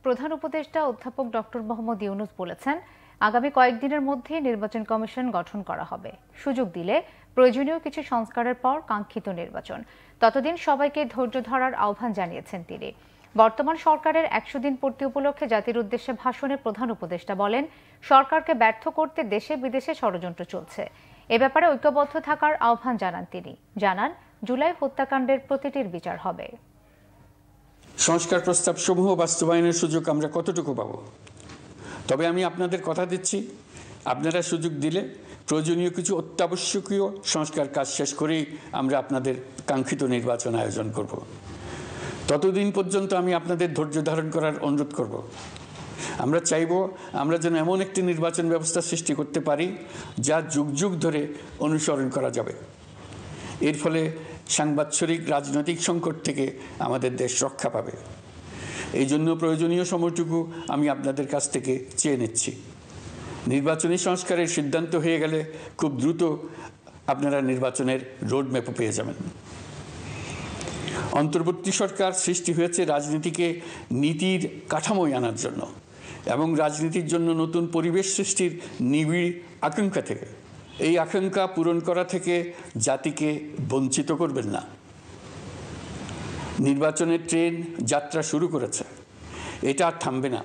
প্রধান উপদেষ্টা অধ্যাপক ডক্টর মোহাম্মদ ইউনূস বলেছেন, আগামী কয়েকদিনের মধ্যে নির্বাচন কমিশন গঠন করা হবে। সুযোগ দিলে প্রয়োজনীয় কিছু সংস্কারের পর কাঙ্ক্ষিত নির্বাচন। ততদিন সবাইকে ধৈর্য ধরার আহ্বান জানিয়েছেন তিনি। বর্তমান সরকারের ১০০ দিন পূর্তি উপলক্ষে জাতির উদ্দেশ্যে ভাষণে প্রধান উপদেষ্টা বলেন, সরকারকে ব্যর্থ করতে দেশে বিদেশে ষড়যন্ত্র চলছে। এ ব্যাপারে ঐক্যবদ্ধ থাকার আহ্বান জানান তিনি। জানান, জুলাই হত্যাকাণ্ডের প্রতিটির বিচার হবে। সংস্কার প্রস্তাব সমূহ বাস্তবায়নের সুযোগ আমরা কতটুকু পাব? তবে আমি আপনাদের কথা দিচ্ছি, আপনারা সুযোগ দিলে প্রয়োজনীয় কিছু অত্যাবশ্যকীয় সংস্কার কাজ শেষ করেই আমরা আপনাদের কাঙ্ক্ষিত নির্বাচন আয়োজন করব। ততদিন পর্যন্ত আমি আপনাদের ধৈর্য ধারণ করার অনুরোধ করব। আমরা চাইব আমরা যেন এমন একটি নির্বাচন ব্যবস্থা সৃষ্টি করতে পারি যা যুগ যুগ ধরে অনুসরণ করা যাবে। এর ফলে সাংবৎসরিক রাজনৈতিক সংকট থেকে আমাদের দেশ রক্ষা পাবে। এই জন্য প্রয়োজনীয় সময়টুকু আমি আপনাদের কাছ থেকে চেয়ে নিচ্ছি। নির্বাচনী সংস্কারের সিদ্ধান্ত হয়ে গেলে খুব দ্রুত আপনারা নির্বাচনের রোডম্যাপও পেয়ে যাবেন। অন্তর্বর্তী সরকার সৃষ্টি হয়েছে রাজনীতিকে নীতির কাঠামোয় আনার জন্য এবং রাজনীতির জন্য নতুন পরিবেশ সৃষ্টির নিবিড় আকাঙ্ক্ষা থেকে। এই আকাঙ্ক্ষা পূরণ করা থেকে জাতিকে বঞ্চিত করবেন না। নির্বাচনের ট্রেন যাত্রা শুরু করেছে, এটা আর থামবে না।